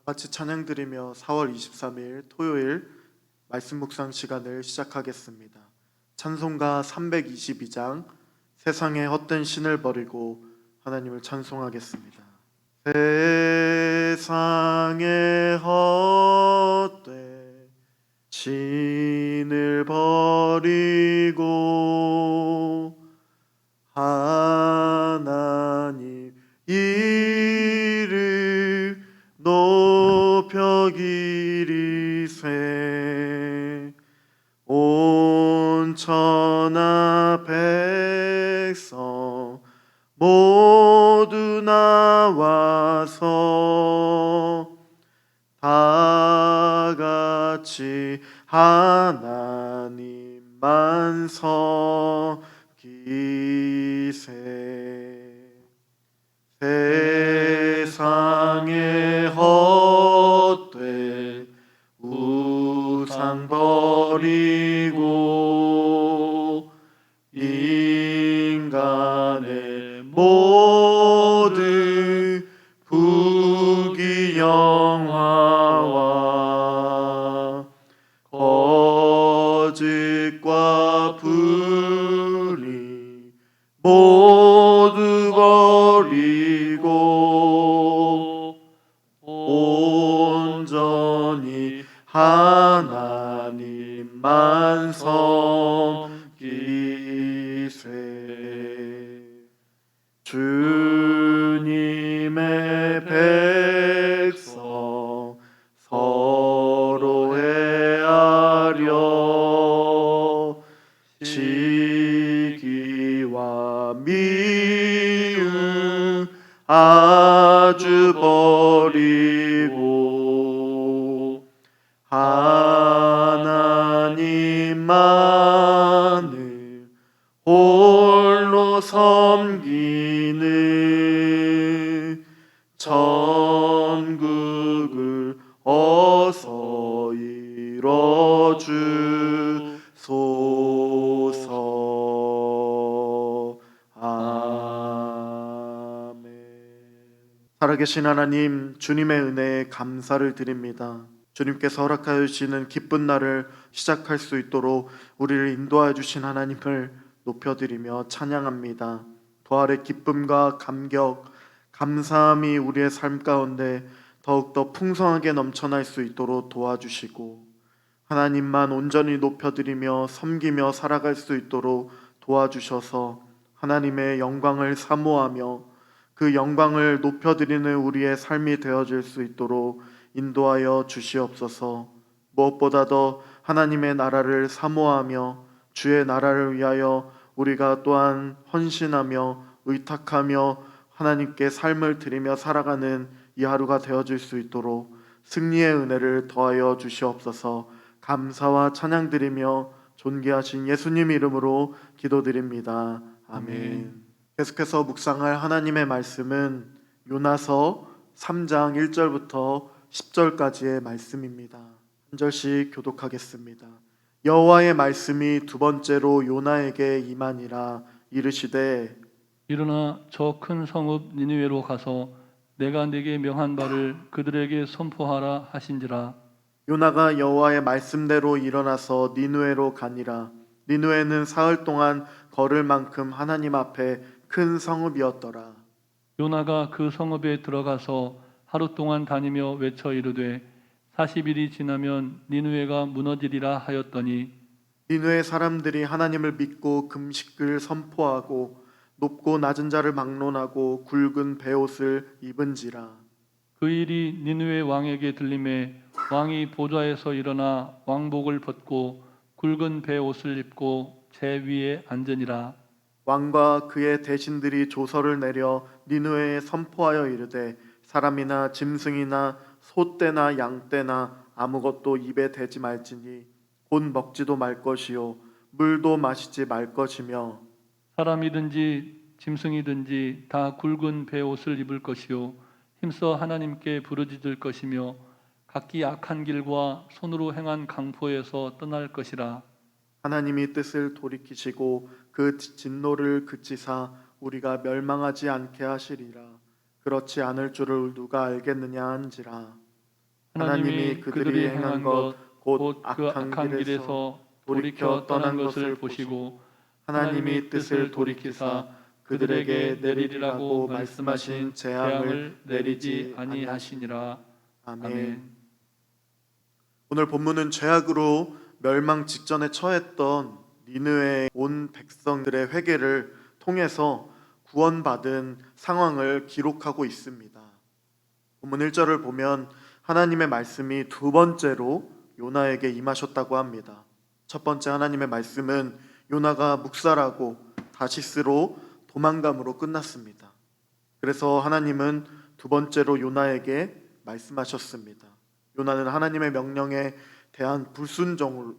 같이 찬양 드리며 4월 23일 토요일 말씀 묵상 시간을 시작하겠습니다. 찬송가 322장 세상의 헛된 신을 버리고 하나님을 찬송하겠습니다. 세상의 헛된 신을 버리고 하나님 이를 높여 기리세 온 천하 백성 모두 나와서 다 같이 하나님만 섬기세. 세상의 헛된 우상 버리고 인간의 모든 부귀영화와 거짓과 불의 모두 버리고 온전히 하나님만 섬기세. 주님의 백성 서로 헤아려 시기와 미움 아주 버리고 하나님만을 홀로 섬기는 천국을 어서 이뤄주소서. 아멘. 살아계신 하나님, 주님의 은혜에 감사를 드립니다. 주님께서 허락하여 주시는 기쁜 날을 시작할 수 있도록 우리를 인도하여 주신 하나님을 높여드리며 찬양합니다. 부활의 기쁨과 감격, 감사함이 우리의 삶 가운데 더욱더 풍성하게 넘쳐날 수 있도록 도와주시고 하나님만 온전히 높여드리며 섬기며 살아갈 수 있도록 도와주셔서 하나님의 영광을 사모하며 그 영광을 높여드리는 우리의 삶이 되어질 수 있도록 인도하여 주시옵소서. 무엇보다 더 하나님의 나라를 사모하며 주의 나라를 위하여 우리가 또한 헌신하며 의탁하며 하나님께 삶을 드리며 살아가는 이 하루가 되어질 수 있도록 승리의 은혜를 더하여 주시옵소서. 감사와 찬양 드리며 존귀하신 예수님 이름으로 기도드립니다. 아멘. 계속해서 묵상할 하나님의 말씀은 요나서 3장 1절부터 10절까지의 말씀입니다. 한 절씩 교독하겠습니다. 여호와의 말씀이 두 번째로 요나에게 임하니라. 이르시되 일어나 저 큰 성읍 니느웨로 가서 내가 네게 명한 바를 그들에게 선포하라 하신지라. 요나가 여호와의 말씀대로 일어나서 니느웨로 가니라. 니느웨는 사흘 동안 걸을 만큼 하나님 앞에 큰 성읍이었더라. 요나가 그 성읍에 들어가서 하루 동안 다니며 외쳐 이르되 40일이 지나면 니느웨가 무너지리라 하였더니 니느웨 사람들이 하나님을 믿고 금식을 선포하고 높고 낮은 자를 막론하고 굵은 베옷을 입은지라. 그 일이 니느웨 왕에게 들림에 왕이 보좌에서 일어나 왕복을 벗고 굵은 베옷을 입고 제 위에 앉으니라. 왕과 그의 대신들이 조서를 내려 니느웨에 선포하여 이르되 사람이나 짐승이나 소떼나 양떼나 아무것도 입에 대지 말지니 곧 먹지도 말 것이요 물도 마시지 말 것이며 사람이든지 짐승이든지 다 굵은 베옷을 입을 것이요 힘써 하나님께 부르짖을 것이며 각기 악한 길과 손으로 행한 강포에서 떠날 것이라. 하나님이 뜻을 돌이키시고 그 진노를 그치사 우리가 멸망하지 않게 하시리라. 그렇지 않을 줄을 누가 알겠느냐 한지라. 하나님이 그들이 행한 것 곧 그 악한 길에서 돌이켜 떠난 것을 보시고 하나님이 뜻을 돌이키사 그들에게 내리리라고 말씀하신 재앙을 내리지 아니하시니라. 아멘. 오늘 본문은 죄악으로 멸망 직전에 처했던 니느웨의 온 백성들의 회개를 통해서 구원받은 상황을 기록하고 있습니다. 본문 1절을 보면 하나님의 말씀이 두 번째로 요나에게 임하셨다고 합니다. 첫 번째 하나님의 말씀은 요나가 묵살하고 다시스로 도망감으로 끝났습니다. 그래서 하나님은 두 번째로 요나에게 말씀하셨습니다. 요나는 하나님의 명령에 대한 불순종으로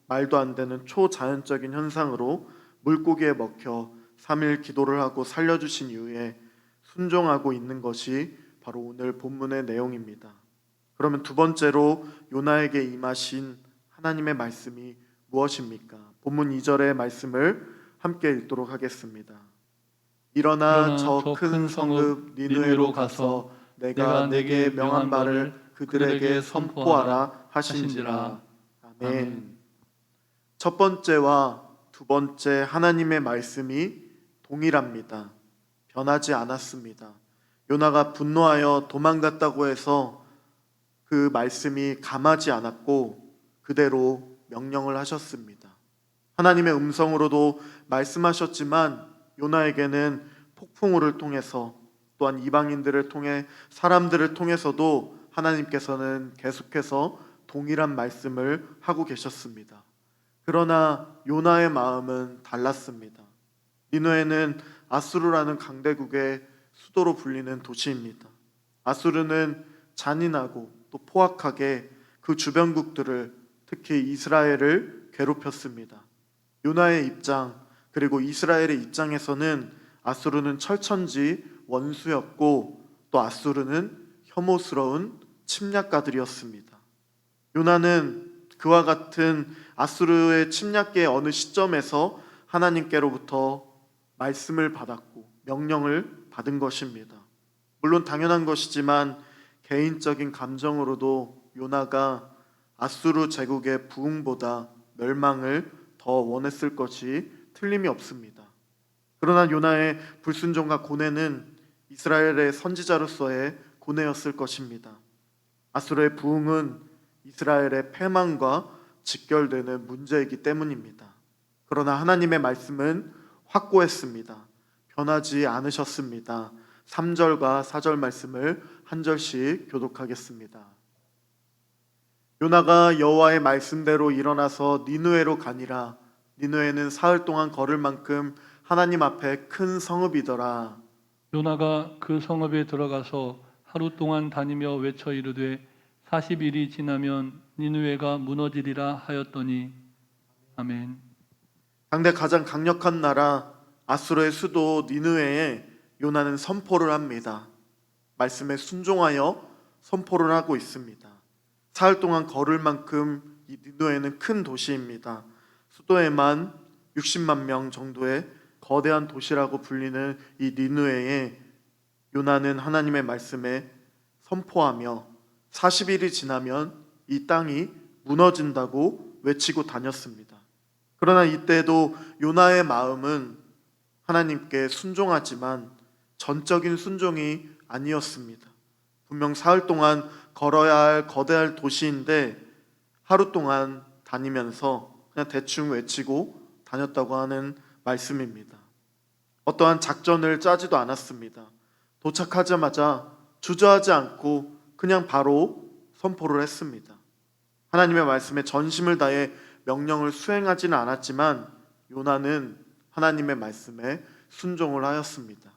말도 안 되는 초자연적인 현상으로 물고기에 먹혀 3일 기도를 하고 살려주신 이후에 순종하고 있는 것이 바로 오늘 본문의 내용입니다. 그러면 두 번째로 요나에게 임하신 하나님의 말씀이 무엇입니까? 본문 2절의 말씀을 함께 읽도록 하겠습니다. 일어나 저 큰 성읍 니느웨로 가서 내가 내게 명한 바를 그들에게 선포하라 하신지라. 아멘. 첫 번째와 두 번째 하나님의 말씀이 동일합니다. 변하지 않았습니다. 요나가 분노하여 도망갔다고 해서 그 말씀이 감하지 않았고 그대로 명령을 하셨습니다. 하나님의 음성으로도 말씀하셨지만 요나에게는 폭풍우를 통해서 또한 이방인들을 통해 사람들을 통해서도 하나님께서는 계속해서 동일한 말씀을 하고 계셨습니다. 그러나 요나의 마음은 달랐습니다. 니느웨는 아수르라는 강대국의 수도로 불리는 도시입니다. 아수르는 잔인하고 또 포악하게 그 주변국들을 특히 이스라엘을 괴롭혔습니다. 요나의 입장 그리고 이스라엘의 입장에서는 아수르는 철천지 원수였고 또 아수르는 혐오스러운 침략가들이었습니다. 요나는 그와 같은 아수르의 침략계의 어느 시점에서 하나님께로부터 말씀을 받았고 명령을 받은 것입니다. 물론 당연한 것이지만 개인적인 감정으로도 요나가 아수르 제국의 부흥보다 멸망을 더 원했을 것이 틀림이 없습니다. 그러나 요나의 불순종과 고뇌는 이스라엘의 선지자로서의 고뇌였을 것입니다. 아수르의 부흥은 이스라엘의 패망과 직결되는 문제이기 때문입니다. 그러나 하나님의 말씀은 확고했습니다. 변하지 않으셨습니다. 3절과 4절 말씀을 한 절씩 교독하겠습니다. 요나가 여호와의 말씀대로 일어나서 니느웨로 가니라. 니느웨는 사흘 동안 걸을 만큼 하나님 앞에 큰 성읍이더라. 요나가 그 성읍에 들어가서 하루 동안 다니며 외쳐 이르되 40일이 지나면 니느웨가 무너지리라 하였더니. 아멘. 당대 가장 강력한 나라 아수르의 수도 니느웨에 요나는 선포를 합니다. 말씀에 순종하여 선포를 하고 있습니다. 사흘 동안 걸을 만큼 이 니느웨는 큰 도시입니다. 수도에만 60만 명 정도의 거대한 도시라고 불리는 이 니느웨에 요나는 하나님의 말씀에 선포하며 40일이 지나면 이 땅이 무너진다고 외치고 다녔습니다. 그러나 이때도 요나의 마음은 하나님께 순종하지만 전적인 순종이 아니었습니다. 분명 사흘 동안 걸어야 할 거대한 도시인데 하루 동안 다니면서 그냥 대충 외치고 다녔다고 하는 말씀입니다. 어떠한 작전을 짜지도 않았습니다. 도착하자마자 주저하지 않고 그냥 바로 선포를 했습니다. 하나님의 말씀에 전심을 다해 명령을 수행하지는 않았지만 요나는 하나님의 말씀에 순종을 하였습니다.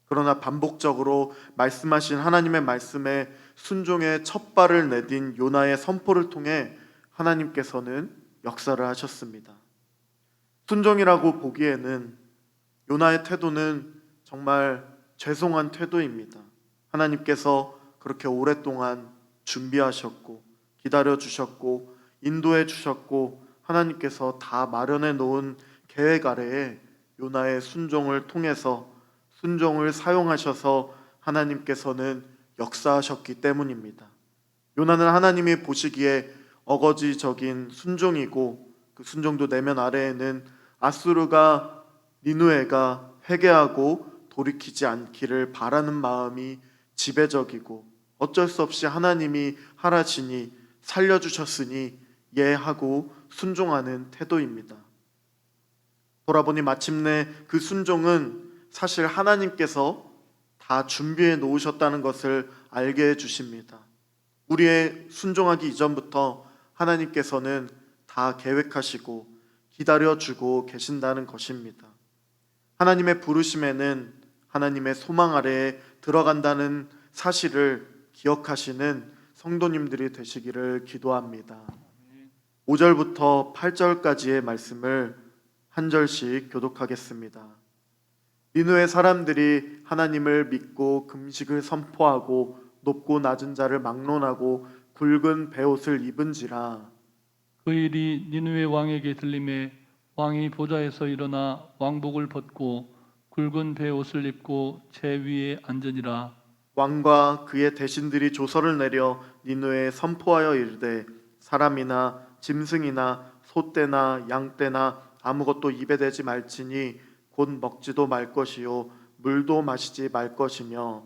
그러나 반복적으로 말씀하신 하나님의 말씀에 순종의 첫 발을 내딘 요나의 선포를 통해 하나님께서는 역사를 하셨습니다. 순종이라고 보기에는 요나의 태도는 정말 죄송한 태도입니다. 하나님께서 그렇게 오랫동안 준비하셨고 기다려 주셨고 인도해 주셨고 하나님께서 다 마련해 놓은 계획 아래에 요나의 순종을 통해서 순종을 사용하셔서 하나님께서는 역사하셨기 때문입니다. 요나는 하나님이 보시기에 어거지적인 순종이고 그 순종도 내면 아래에는 아수르가 니누에가 회개하고 돌이키지 않기를 바라는 마음이 지배적이고 어쩔 수 없이 하나님이 하라시니 살려주셨으니 예 하고 순종하는 태도입니다. 돌아보니 마침내 그 순종은 사실 하나님께서 다 준비해 놓으셨다는 것을 알게 해주십니다. 우리의 순종하기 이전부터 하나님께서는 다 계획하시고 기다려주고 계신다는 것입니다. 하나님의 부르심에는 하나님의 소망 아래에 들어간다는 사실을 기억하시는 성도님들이 되시기를 기도합니다. 5절부터 8절까지의 말씀을 한 절씩 교독하겠습니다. 니느웨 사람들이 하나님을 믿고 금식을 선포하고 높고 낮은 자를 막론하고 굵은 베옷을 입은지라. 그 일이 니느웨 왕에게 들림에 왕이 보좌에서 일어나 왕복을 벗고 굵은 베옷을 입고 제 위에 앉으니라. 왕과 그의 대신들이 조서를 내려 니느웨에 선포하여 이르되 사람이나 짐승이나 소떼나 양떼나 아무것도 입에 대지 말지니 곧 먹지도 말 것이요 물도 마시지 말 것이며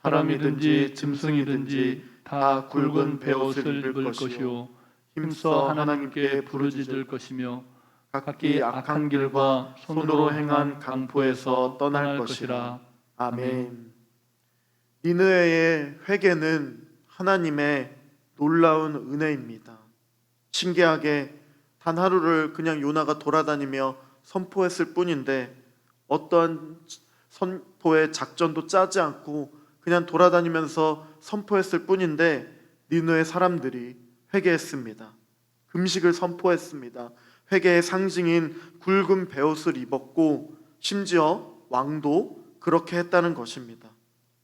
사람이든지 짐승이든지 다 굵은 베옷을 입을 것이요 힘써 하나님께 부르짖을 것이며 각기 악한 길과 손으로 행한 강포에서 떠날 것이라. 아멘. 니느웨의 회개는 하나님의 놀라운 은혜입니다. 신기하게 단 하루를 그냥 요나가 돌아다니며 선포했을 뿐인데 어떠한 선포의 작전도 짜지 않고 그냥 돌아다니면서 선포했을 뿐인데 니느웨 사람들이 회개했습니다. 금식을 선포했습니다. 회개의 상징인 굵은 베옷을 입었고 심지어 왕도 그렇게 했다는 것입니다.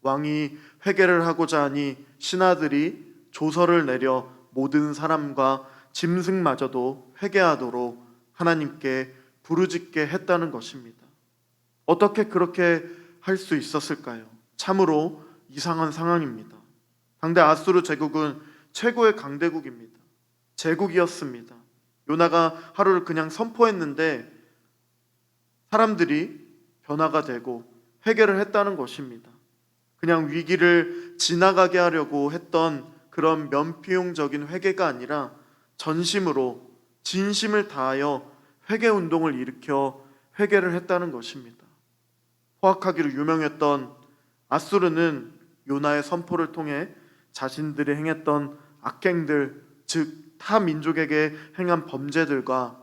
왕이 회개를 하고자 하니 신하들이 조서를 내려 모든 사람과 짐승마저도 회개하도록 하나님께 부르짖게 했다는 것입니다. 어떻게 그렇게 할 수 있었을까요? 참으로 이상한 상황입니다. 당대 아수르 제국은 최고의 강대국입니다. 제국이었습니다. 요나가 하루를 그냥 선포했는데 사람들이 변화가 되고 회개를 했다는 것입니다. 그냥 위기를 지나가게 하려고 했던 그런 면피용적인 회개가 아니라 전심으로 진심을 다하여 회개 운동을 일으켜 회개를 했다는 것입니다. 포악하기로 유명했던 아수르는 요나의 선포를 통해 자신들이 행했던 악행들, 즉 타 민족에게 행한 범죄들과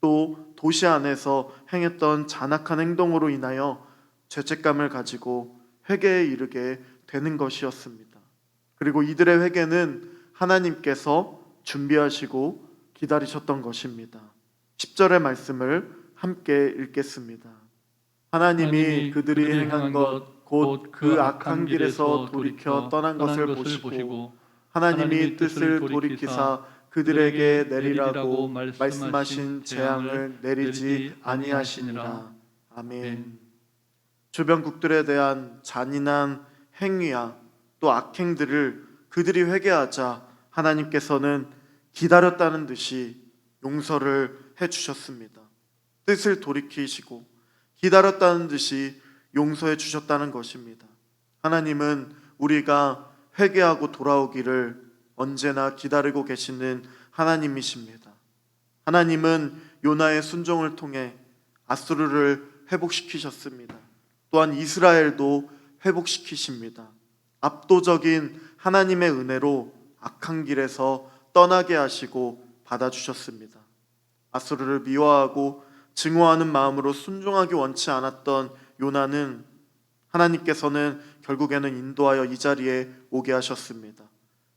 또 도시 안에서 행했던 잔악한 행동으로 인하여 죄책감을 가지고 회개에 이르게 되는 것이었습니다. 그리고 이들의 회개는 하나님께서 준비하시고 기다리셨던 것입니다. 10절의 말씀을 함께 읽겠습니다. 하나님이 그들이 행한 것 곧 그 악한 길에서 돌이켜 떠난 것을 보시고 하나님이 뜻을 돌이키사 그들에게 내리라고 말씀하신 재앙을 내리지 아니하시니라. 아멘. 주변국들에 대한 잔인한 행위야 또 악행들을 그들이 회개하자 하나님께서는 기다렸다는 듯이 용서를 해주셨습니다. 뜻을 돌이키시고 기다렸다는 듯이 용서해 주셨다는 것입니다. 하나님은 우리가 회개하고 돌아오기를 언제나 기다리고 계시는 하나님이십니다. 하나님은 요나의 순종을 통해 아수르를 회복시키셨습니다. 또한 이스라엘도 회복시키십니다. 압도적인 하나님의 은혜로 악한 길에서 떠나게 하시고 받아주셨습니다. 아수르를 미워하고 증오하는 마음으로 순종하기 원치 않았던 요나는 하나님께서는 결국에는 인도하여 이 자리에 오게 하셨습니다.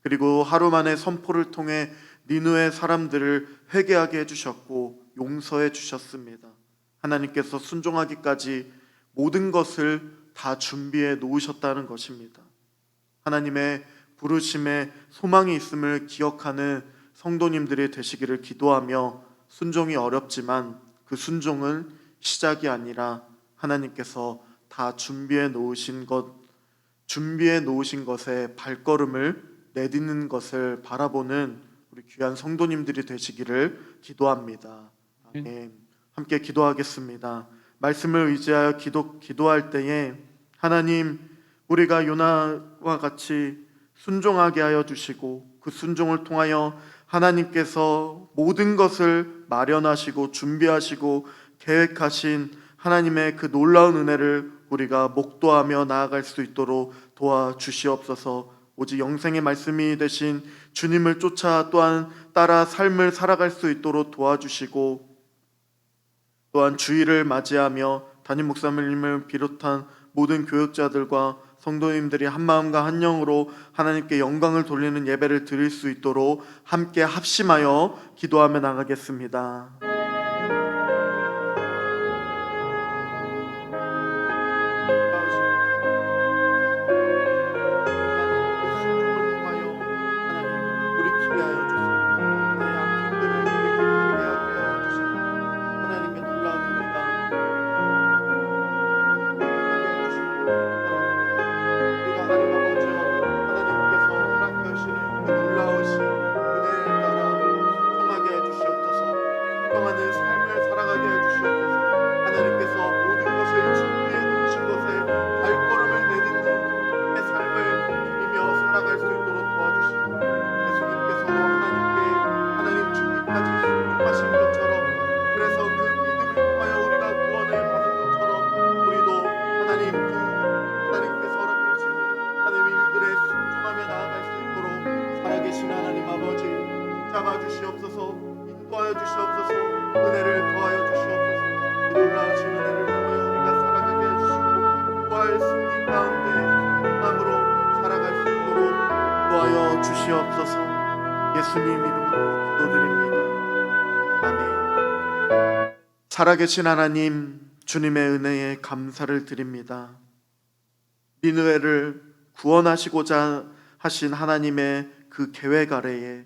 그리고 하루 만에 선포를 통해 니느웨 사람들을 회개하게 해주셨고 용서해 주셨습니다. 하나님께서 순종하기까지 모든 것을 다 준비해 놓으셨다는 것입니다. 하나님의 부르심에 소망이 있음을 기억하는 성도님들이 되시기를 기도하며 순종이 어렵지만 그 순종은 시작이 아니라 하나님께서 다 준비해 놓으신 것 준비해 놓으신 것에 발걸음을 내딛는 것을 바라보는 우리 귀한 성도님들이 되시기를 기도합니다. 아멘. 함께 기도하겠습니다. 말씀을 의지하여 기도할 때에 하나님, 우리가 요나와 같이 순종하게 하여 주시고 그 순종을 통하여 하나님께서 모든 것을 마련하시고 준비하시고 계획하신 하나님의 그 놀라운 은혜를 우리가 목도하며 나아갈 수 있도록 도와주시옵소서. 오직 영생의 말씀이 되신 주님을 쫓아 또한 따라 삶을 살아갈 수 있도록 도와주시고, 또한 주일을 맞이하며 담임 목사님을 비롯한 모든 교역자들과 성도님들이 한 마음과 한 영으로 하나님께 영광을 돌리는 예배를 드릴 수 있도록 함께 합심하여 기도하며 나가겠습니다. 잡아주시옵소서. 인도하여 주시옵소서. 은혜를 더하여 주시옵소서. 이 놀라우신 은혜를 통하여 우리가 살아가게 해주시고 부활 승리 가운데 소망으로 살아갈 수 있도록 도와여 주시옵소서. 예수님 이름으로 기도드립니다. 아멘. 살아계신 하나님, 주님의 은혜에 감사를 드립니다. 니느웨를 구원하시고자 하신 하나님의 그 계획 아래에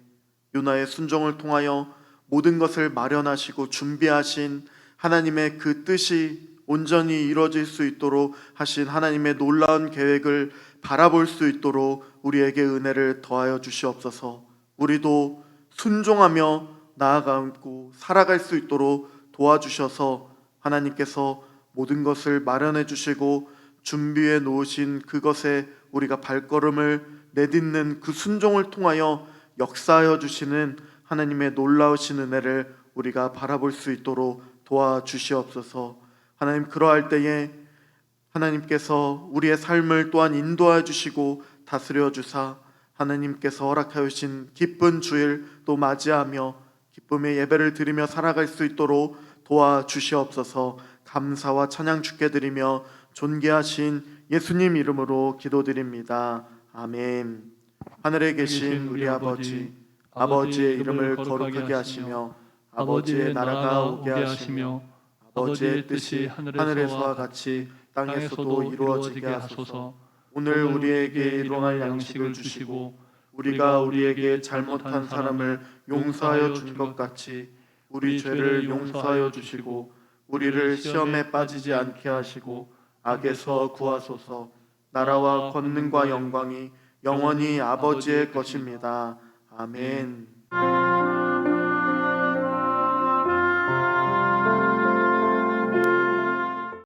요나의 순종을 통하여 모든 것을 마련하시고 준비하신 하나님의 그 뜻이 온전히 이루어질 수 있도록 하신 하나님의 놀라운 계획을 바라볼 수 있도록 우리에게 은혜를 더하여 주시옵소서. 우리도 순종하며 나아가고 살아갈 수 있도록 도와주셔서 하나님께서 모든 것을 마련해 주시고 준비해 놓으신 그것에 우리가 발걸음을 내딛는 그 순종을 통하여 역사하여 주시는 하나님의 놀라우신 은혜를 우리가 바라볼 수 있도록 도와주시옵소서. 하나님, 그러할 때에 하나님께서 우리의 삶을 또한 인도하여 주시고 다스려 주사 하나님께서 허락하여 주신 기쁜 주일 또 맞이하며 기쁨의 예배를 드리며 살아갈 수 있도록 도와주시옵소서. 감사와 찬양 주께 드리며 존귀하신 예수님 이름으로 기도드립니다. 아멘. 하늘에 계신 우리 아버지, 아버지의 이름을 거룩하게 하시며 아버지의 나라가 오게 하시며 아버지의 뜻이 하늘에서와 같이 땅에서도 이루어지게 하소서. 오늘 우리에게 일용할 양식을 주시고 우리가 우리에게 잘못한 사람을 용서하여 준 것 같이 우리 죄를 용서하여 주시고 우리를 시험에 빠지지 않게 하시고 악에서 구하소서. 나라와 권능과 영광이 영원히 아버지의 것입니다. 아멘.